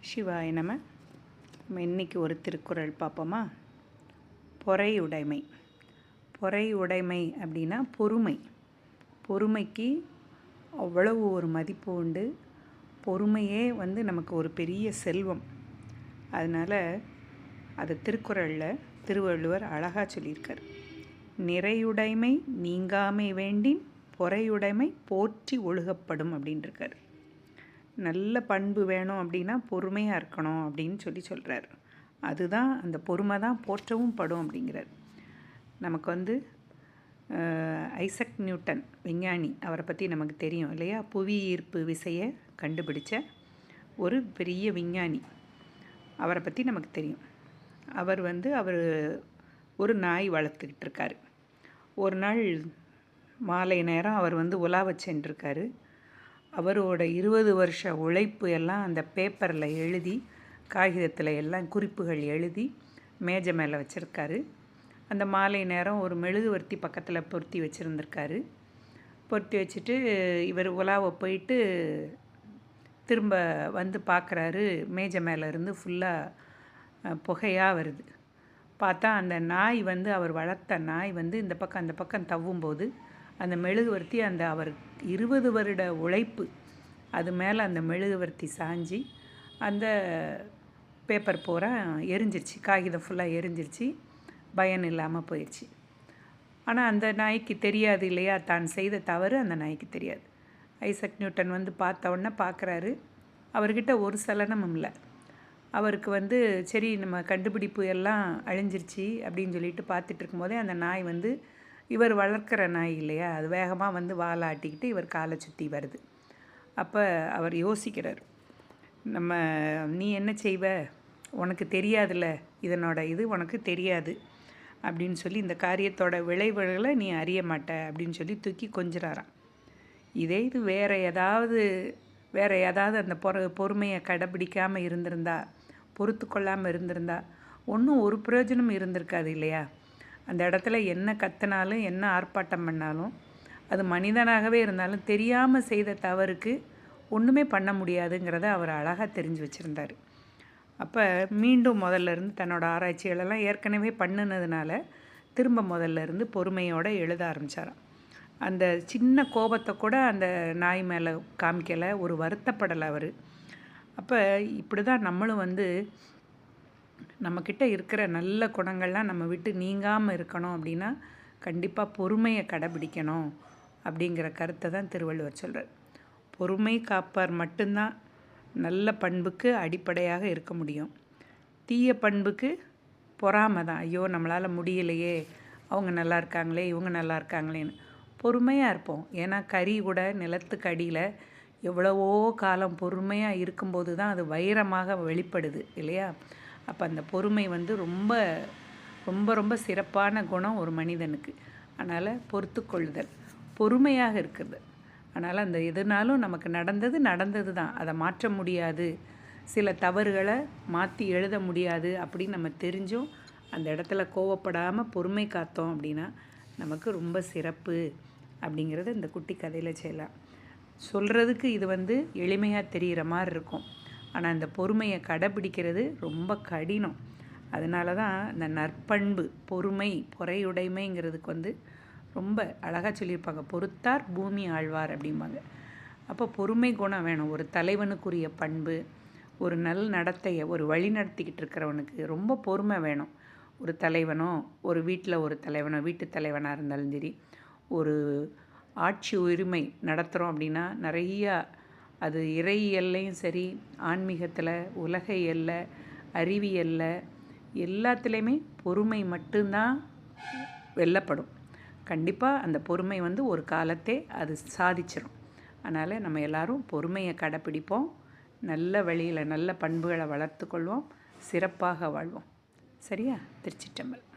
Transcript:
சிவாய நம. நம்ம இன்றைக்கி ஒரு திருக்குறள் பார்ப்போமா? பொறையுடைமை. பொறையுடைமை அப்படின்னா பொறுமை. பொறுமைக்கு அவ்வளவு ஒரு மதிப்பு உண்டு. பொறுமையே நமக்கு ஒரு பெரிய செல்வம். அதனால் அது திருக்குறளில் திருவள்ளுவர் அழகாக சொல்லியிருக்கார். நிறையுடைமை நீங்காமை வேண்டின் பொறையுடைமை போற்றி ஒழுகப்படும் அப்படின்ட்டுருக்கார். நல்ல பண்பு வேணும் அப்படின்னா பொறுமையாக இருக்கணும் அப்படின்னு சொல்கிறார். அதுதான் அந்த பொறுமை தான் போற்றவும் படும் அப்படிங்கிறார். நமக்கு ஐசக் நியூட்டன் விஞ்ஞானி, அவரை பற்றி நமக்கு தெரியும் இல்லையா? புவி ஈர்ப்பு விசையை கண்டுபிடிச்ச ஒரு பெரிய விஞ்ஞானி. அவரை பற்றி நமக்கு தெரியும். அவர் ஒரு நாய் வளர்த்துக்கிட்டு இருக்கார். ஒரு நாள் மாலை நேரம் அவர் உலாவ சென்றிருக்காரு. அவரோட 20 வருஷ உழைப்பு எல்லாம் அந்த பேப்பரில் எழுதி, காகிதத்தில் எல்லாம் குறிப்புகள் எழுதி மேஜை மேலே வச்சுருக்காரு. அந்த மாலை நேரம் ஒரு மெழுகுவர்த்தி பக்கத்தில் பொருத்தி வச்சுருந்துருக்காரு. பொருத்தி வச்சுட்டு இவர் உலாவ போயிட்டு திரும்ப பார்க்குறாரு. மேஜை மேலே இருந்து ஃபுல்லாக புகையாக வருது. பார்த்தா அந்த நாய் அவர் வளர்த்த நாய் இந்த பக்கம் அந்த பக்கம் தவ்வும்போது அந்த மெழுகுவர்த்தி அவர் 20 வருட உழைப்பு அது மேலே அந்த மெழுகுவர்த்தி சாஞ்சி அந்த பேப்பர் பூரா எரிஞ்சிருச்சு. காகிதம் ஃபுல்லாக எரிஞ்சிருச்சு. பயன் இல்லாமல் போயிடுச்சு. ஆனால் அந்த நாய்க்கு தெரியாது இல்லையா? தான் செய்த தவறு அந்த நாய்க்கு தெரியாது. ஐசக் நியூட்டன் பார்த்த உடனே பார்க்குறாரு. அவர்கிட்ட ஒரு சலனமும் இல்லை. அவருக்கு சரி நம்ம கண்டுபிடிப்பு எல்லாம் அழிஞ்சிருச்சு அப்படின்னு சொல்லிட்டு பார்த்துட்டு இருக்கும்போதே அந்த நாய் இவர் வளர்க்குற நாய் இல்லையா? அது வேகமாக வாலை ஆட்டிக்கிட்டு இவர் காலை சுற்றி வருது. அப்போ அவர் யோசிக்கிறார், நீ என்ன செய்வ? உனக்கு தெரியாதுல்ல, இது உனக்கு தெரியாது அப்படின்னு சொல்லி இந்த காரியத்தோட விளைவுகளை நீ அறிய மாட்ட அப்படின்னு சொல்லி தூக்கி கொஞ்சிறாராம். இது வேறு ஏதாவது அந்த பொறுமையை கடைப்பிடிக்காமல் இருந்திருந்தா, பொறுத்து கொள்ளாமல் இருந்திருந்தா ஒன்றும் ஒரு பிரயோஜனம் இருந்திருக்காது இல்லையா? அந்த இடத்துல என்ன கத்தினாலும் என்ன ஆர்ப்பாட்டம் பண்ணாலும் அது மனிதனாகவே இருந்தாலும் தெரியாமல் செய்த தவறுக்கு ஒன்றுமே பண்ண முடியாதுங்கிறத அவர் அழகாக தெரிஞ்சு வச்சுருந்தார். அப்போ மீண்டும் முதல்லேருந்து தன்னோட ஆராய்ச்சிகளெல்லாம் ஏற்கனவே பண்ணினதுனால திரும்ப முதல்லேருந்து பொறுமையோடு எழுத ஆரம்பித்தாராம். அந்த சின்ன கோபத்தை கூட அந்த நாய் மேலே காமிக்கலை, ஒரு வருத்தப்படலை அவர். அப்போ இப்படி தான் நம்மளும் நம்மக்கிட்ட இருக்கிற நல்ல குணங்கள்லாம் நம்ம விட்டு நீங்காமல் இருக்கணும் அப்படின்னா கண்டிப்பாக பொறுமையை கடைப்பிடிக்கணும் அப்படிங்கிற கருத்தை தான் திருவள்ளுவர் சொல்கிறார். பொறுமை காப்பார் மட்டும்தான் நல்ல பண்புக்கு அடிப்படையாக இருக்க முடியும். தீய பண்புக்கு பொறாமை தான். ஐயோ நம்மளால் முடியலையே, அவங்க நல்லா இருக்காங்களே, இவங்க நல்லா இருக்காங்களேன்னு பொறுமையாக இருப்போம். ஏன்னா கறி கூட நிலத்துக்கு அடியில் எவ்வளவோ காலம் பொறுமையாக இருக்கும்போது தான் அது வைரமாக வெளிப்படுது இல்லையா? அப்போ அந்த பொறுமை ரொம்ப ரொம்ப ரொம்ப சிறப்பான குணம் ஒரு மனிதனுக்கு. அதனால் பொறுத்து கொள்ளுதல், பொறுமையாக இருக்கிறது. அதனால் அந்த எதுனாலும் நமக்கு நடந்தது தான், அதை மாற்ற முடியாது, சில தவறுகளை மாற்றி எழுத முடியாது அப்படின்னு நம்ம தெரிஞ்சும் அந்த இடத்துல கோவப்படாமல் பொறுமை காத்தோம் அப்படின்னா நமக்கு ரொம்ப சிறப்பு அப்படிங்கிறது இந்த குட்டி கதையில் செய்யலாம். சொல்கிறதுக்கு இது எளிமையாக தெரிகிற மாதிரி இருக்கும். ஆனால் அந்த பொறுமையை கடைப்பிடிக்கிறது ரொம்ப கடினம். அதனால தான் இந்த நற்பண்பு பொறுமை பொறையுடைமைங்கிறதுக்கு ரொம்ப அழகாக சொல்லியிருப்பாங்க. பொறுத்தார் பூமி ஆழ்வார் அப்படிம்பாங்க. அப்போ பொறுமை குணம் வேணும். ஒரு தலைவனுக்குரிய பண்பு, ஒரு நல் நடத்தையை ஒரு வழி நடத்திக்கிட்டு இருக்கிறவனுக்கு ரொம்ப பொறுமை வேணும். ஒரு தலைவனோ, ஒரு வீட்டில் ஒரு தலைவனோ, வீட்டு தலைவனாக இருந்தாலும் சரி, ஒரு ஆட்சி உரிமை நடத்துகிறோம் அப்படின்னா நிறையா அது இறையியல்லையும் சரி, ஆன்மீகத்தில், உலக இயல்ல, அறிவியல்ல எல்லாத்துலேயுமே பொறுமை மட்டும்தான் வெல்லப்படும். கண்டிப்பாக அந்த பொறுமை ஒரு காலத்தே அது சாதிச்சிடும். அதனால் நம்ம எல்லோரும் பொறுமையை கடைப்பிடிப்போம். நல்ல வழியில் நல்ல பண்புகளை வளர்த்து கொள்வோம். சிறப்பாக வாழ்வோம். சரியா? திருச்சிற்றம்பலம்.